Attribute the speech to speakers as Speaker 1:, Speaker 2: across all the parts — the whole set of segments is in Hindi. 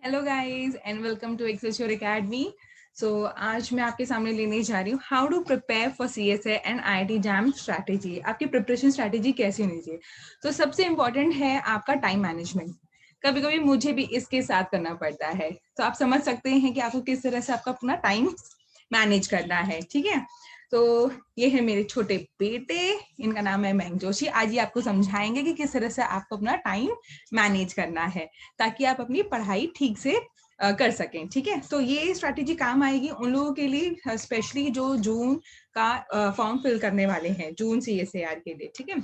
Speaker 1: Hello guys and welcome to excelsior academy. So आज मैं आपके सामने लेने जा रही हूँ how to prepare for CSA and IIT JAM strategy. आपकी प्रिपरेशन स्ट्रैटेजी कैसी होनी चाहिए? तो सबसे इम्पोर्टेंट है आपका टाइम मैनेजमेंट। कभी कभी मुझे भी इसके साथ करना पड़ता है, तो आप समझ सकते हैं कि आपको किस तरह से आपका अपना टाइम मैनेज करना है। ठीक है, तो ये है मेरे छोटे बेटे, इनका नाम है मयंक जोशी। आज ये आपको समझाएंगे कि किस तरह से आपको अपना टाइम मैनेज करना है ताकि आप अपनी पढ़ाई ठीक से कर सकें। ठीक है, तो ये स्ट्रैटेजी काम आएगी उन लोगों के लिए स्पेशली जो जून का फॉर्म फिल करने वाले हैं, जून सीएसएआर के लिए। ठीक है,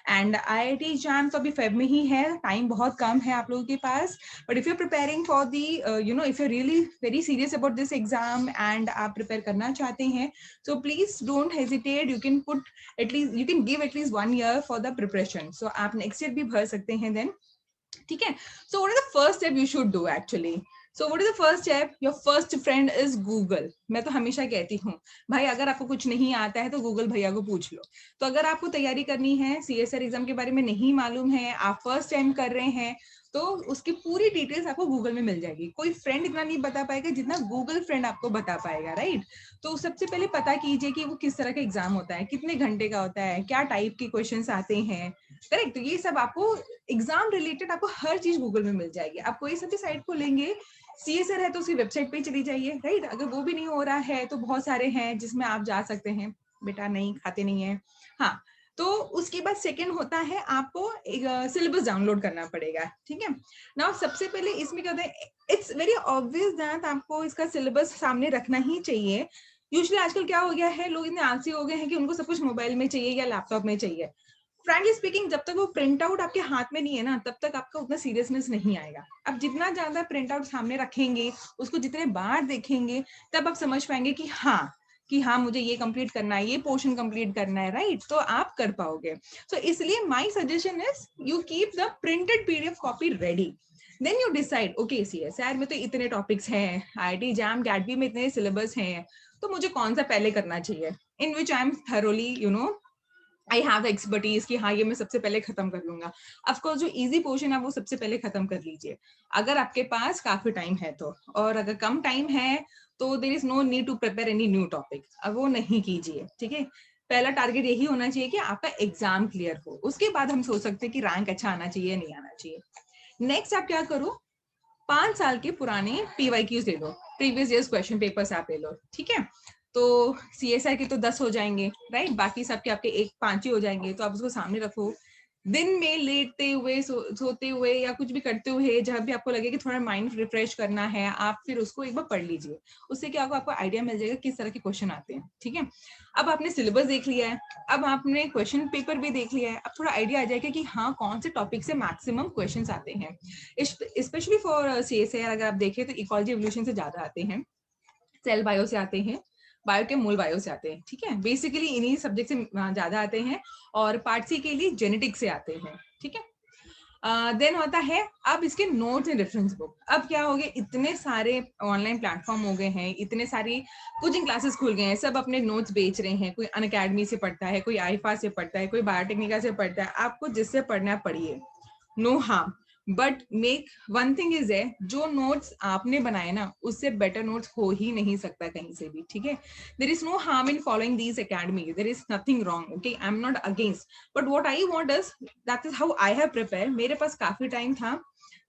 Speaker 1: एंड आईआईटी जैम तो अभी फेब में ही है, टाइम बहुत कम है आप लोगों के पास। But if you preparing for the if you really very serious about this exam and आप प्रिपेयर करना चाहते हैं, so please don't hesitate. You can put at least, you can give at least 1 year for the preparation. So आप next year भी भर सकते हैं then. ठीक है, so what is the first step you should do actually? So what is the first step? Your first friend is Google. मैं तो हमेशा कहती हूँ भाई, अगर आपको कुछ नहीं आता है तो गूगल भैया को पूछ लो। तो अगर आपको तैयारी करनी है, सीएसआर एग्जाम के बारे में नहीं मालूम है, आप फर्स्ट टाइम कर रहे हैं, तो उसकी पूरी डिटेल्स आपको गूगल में मिल जाएगी। कोई फ्रेंड इतना नहीं बता पाएगा जितना गूगल फ्रेंड आपको बता पाएगा, राइट? तो सबसे पहले पता कीजिए कि वो किस तरह का एग्जाम होता है, कितने घंटे का होता है, क्या टाइप के क्वेश्चंस आते हैं। करेक्ट, तो ये सब आपको एग्जाम रिलेटेड आपको हर चीज गूगल में मिल जाएगी। आप कोई सा भी साइट खोलेंगे, सीएसआर है तो उसकी वेबसाइट पे चली जाइए, राइट? अगर वो भी नहीं हो रहा है तो बहुत सारे हैं जिसमें आप जा सकते हैं। बेटा नहीं खाते नहीं है। हाँ, तो उसके बाद सेकंड होता है आपको एक सिलेबस डाउनलोड करना पड़ेगा। ठीक है ना, सबसे पहले इसमें क्या होता है, इट्स वेरी ऑब्वियस दैट आपको इसका सिलेबस सामने रखना ही चाहिए। यूजुअली आजकल क्या हो गया है, लोग इतने आलसी हो गए हैं कि उनको सब कुछ मोबाइल में चाहिए या लैपटॉप में चाहिए। फ्रैंकली स्पीकिंग, जब तक वो प्रिंट आउट आपके हाथ में नहीं है ना, तब तक आपका उतना सीरियसनेस नहीं आएगा। अब जितना ज्यादा प्रिंट आउट सामने रखेंगे, उसको जितने बार देखेंगे, तब आप समझ पाएंगे कि हाँ मुझे ये कंप्लीट करना है, ये पोर्शन कंप्लीट करना है, राइट? तो आप कर पाओगे। तो इसलिए my suggestion is you keep the printed PDF copy ready. Then you decide, okay CSR में तो इतने टॉपिक्स हैं, आईआईटी जैम गैटबी में इतने सिलेबस हैं, तो मुझे कौन सा पहले करना चाहिए, in which I am thoroughly I have expertise कि हाँ ये मैं सबसे पहले खत्म कर लूंगा। ऑफकोर्स जो इजी पोर्शन है वो सबसे पहले खत्म कर लीजिए, अगर आपके पास काफी टाइम है तो। और अगर कम टाइम है तो there is no need to prepare any new topic, अब वो नहीं कीजिए। ठीक है, पहला टारगेट यही होना चाहिए कि आपका एग्जाम क्लियर हो, उसके बाद हम सोच सकते हैं कि रैंक अच्छा आना चाहिए नहीं आना चाहिए। नेक्स्ट आप क्या करो, 5 साल के पुराने पीवाईक्यूज ले लो, प्रीवियस ईयर्स क्वेश्चन पेपर्स आप ले लो। ठीक है, तो सीएसआई के तो 10 हो जाएंगे, राइट? बाकी सबके आपके 1-5 ही हो जाएंगे, तो आप उसको सामने रखो। दिन में लेटते हुए सोते हुए या कुछ भी करते हुए, जब भी आपको लगे कि थोड़ा माइंड रिफ्रेश करना है, आप फिर उसको एक बार पढ़ लीजिए। उससे क्या होगा, आपको आइडिया मिल जाएगा किस तरह के क्वेश्चन आते हैं। ठीक है, अब आपने सिलेबस देख लिया है, अब आपने क्वेश्चन पेपर भी देख लिया है, अब थोड़ा आइडिया आ जाएगा कि हाँ कौन से टॉपिक से मैक्सिमम क्वेश्चन आते हैं। स्पेशली फॉर सीएसआर अगर आप देखें तो इकोलॉजी एवोल्यूशन से ज्यादा आते हैं, सेल बायो से आते हैं, बायो के मूल बायो से आते हैं। ठीक है, बेसिकली इन्हीं सब्जेक्ट से ज्यादा आते हैं, और पार्ट सी के लिए जेनेटिक्स से आते हैं। ठीक है, देन होता है अब इसके नोट्स एंड रेफरेंस बुक। अब क्या हो गया, इतने सारे ऑनलाइन प्लेटफॉर्म हो गए हैं, इतने सारी कोचिंग क्लासेस खुल गए हैं, सब अपने नोट्स बेच रहे हैं। कोई अनअकैडमी से पढ़ता है, कोई आईफा से पढ़ता है, कोई बायोटेक्निका से पढ़ता है। आपको जिससे पढ़ना है पढ़िए, no harm. But make one thing is है, जो नोट्स आपने बनाए ना, उससे बेटर नोट्स हो ही नहीं सकता कहीं से भी। ठीक है, there is no harm in following these academy, there is nothing wrong. Okay, I am not against, but what I want is that is how I have prepare. मेरे पास काफी टाइम था,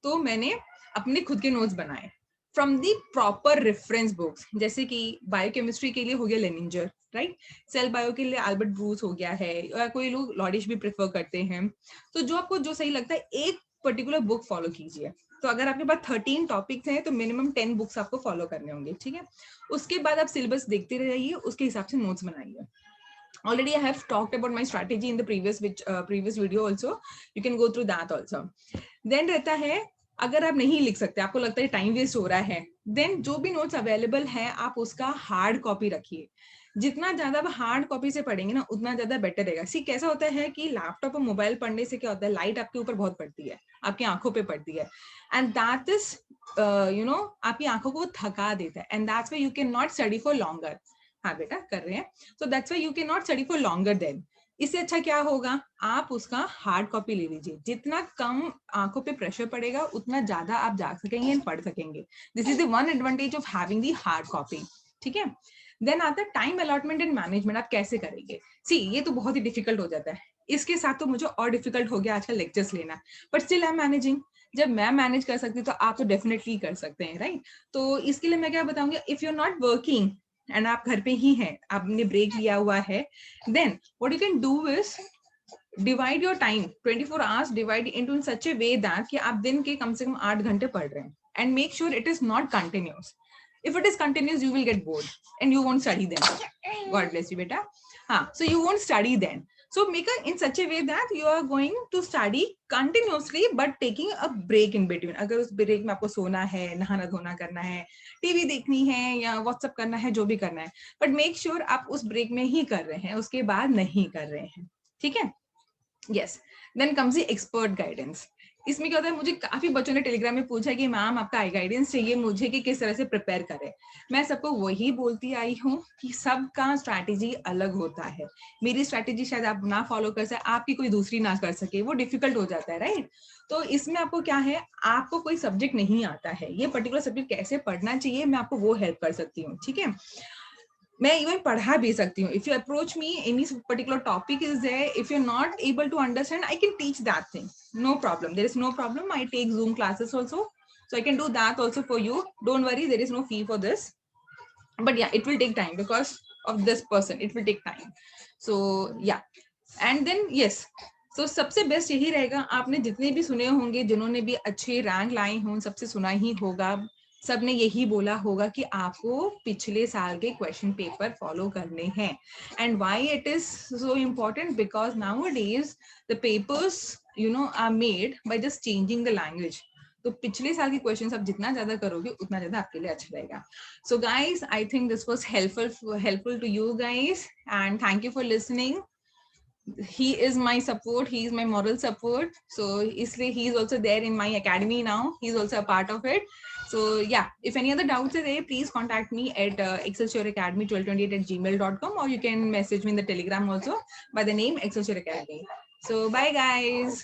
Speaker 1: तो मैंने अपने खुद के नोट्स बनाए from the proper reference books. जैसे कि बायोकेमिस्ट्री के लिए हो गया लेनिंजर, राइट? सेल बायो के लिए अल्बर्ट ब्रूस हो गया है, या कोई लोग लॉडिश भी प्रेफर करते हैं। तो जो आपको जो सही लगता है, एक पर्टिकुलर बुक फॉलो कीजिए। तो अगर आपके पास 13 टॉपिक्स हैं तो मिनिमम 10 बुक्स आपको फॉलो करने होंगे। ठीक है, उसके बाद आप सिलेबस देखते रहिए, उसके हिसाब से नोट्स बनाइए। Already I have talked about my strategy in the previous video also. You can go through that also. Then रहता है, अगर आप नहीं लिख सकते, आपको लगता है टाइम वेस्ट हो रहा है, देन जो भी नोट्स अवेलेबल है आप उसका हार्ड कॉपी रखिए। जितना ज्यादा आप हार्ड कॉपी से पढ़ेंगे ना, उतना ज्यादा बेटर रहेगा। सी कैसा होता है कि लैपटॉप और मोबाइल पढ़ने से क्या होता है, लाइट आपके ऊपर बहुत पड़ती है, आपकी आंखों पे पड़ती है, एंड दैट इज आपकी आंखों को थका देता है, and that's why you can not study for longer. हाँ बेटा कर रहे हैं, so that's why you cannot study for longer then. इससे अच्छा क्या होगा, आप उसका हार्ड कॉपी ले लीजिए। जितना कम आंखों पे प्रेशर पड़ेगा उतना ज्यादा आप जा सकेंगे एंड पढ़ सकेंगे। This is the one advantage of having the hard copy. ठीक है, देन आता है टाइम अलॉटमेंट एंड मैनेजमेंट। आप कैसे करेंगे? सी, ये तो बहुत ही डिफिकल्ट हो जाता है। इसके साथ तो मुझे और डिफिकल्ट हो गया आजकल लेक्चर्स लेना, but still I am managing. जब मैं मैनेज कर सकती हूँ तो आप तो डेफिनेटली कर सकते हैं, राइट? तो इसके लिए मैं क्या बताऊंगी, if you are not working and आप घर पे ही हैं, आपने ब्रेक लिया हुआ है, then what you can do is divide your time 24 hours divide into in such a way that कि आप दिन के कम से कम 8 घंटे पढ़ रहे हैं, and make sure it is not continuous. If it is continuous you will get bored and you won't study then. God bless you beta. So you won't study then. So make it in such a way that you are going to study continuously but taking a break in between. अगर उस ब्रेक में आपको सोना है, नहाना धोना करना है, टीवी देखनी है या व्हाट्सएप करना है, जो भी करना है, बट मेक श्योर आप उस ब्रेक में ही कर रहे हैं, उसके बाद नहीं कर रहे हैं। ठीक है, yes. Then comes the expert guidance. इसमें क्या होता है, मुझे काफी बच्चों ने टेलीग्राम में पूछा कि मैम आपका गाइडेंस चाहिए मुझे कि किस तरह से प्रिपेयर करें। मैं सबको वही बोलती आई हूँ कि सबका स्ट्रैटेजी अलग होता है। मेरी स्ट्रैटेजी शायद आप ना फॉलो कर सके, आपकी कोई दूसरी ना कर सके, वो डिफिकल्ट हो जाता है, राइट? तो इसमें आपको क्या है, आपको कोई सब्जेक्ट नहीं आता है, ये पर्टिकुलर सब्जेक्ट कैसे पढ़ना चाहिए मैं आपको वो हेल्प कर सकती हूँ। ठीक है, मैं इवन पढ़ा भी सकती हूँ। If you approach me any particular topic is there, if you are not able to understand, I can teach that thing, no problem, there is no problem. I take Zoom classes also, so I can do that also for you. Don't worry, there is no fee for this, but yeah, it will take time because of this person, it will take time. So yeah, and then yes, so सबसे बेस्ट यही रहेगा, आपने जितने भी सुने होंगे, जिन्होंने भी अच्छे रैंक लाए हों, सबसे सुना ही होगा, सबने यही बोला होगा कि आपको पिछले साल के क्वेश्चन पेपर फॉलो करने हैं। And why it is so important, because nowadays the papers are made by just changing the language. तो पिछले साल के क्वेश्चंस आप जितना ज्यादा करोगे उतना ज्यादा आपके लिए अच्छा रहेगा। So guys, I think this was helpful to you guys, and thank you for listening. He is my support, he is my moral support, so isliye he is also there in my academy now, he's also a part of it. So yeah, if any other doubts are there, please contact me at Excelsior Academy 1228@gmail.com, or you can message me in the Telegram also by the name Excelsior Academy. So bye guys.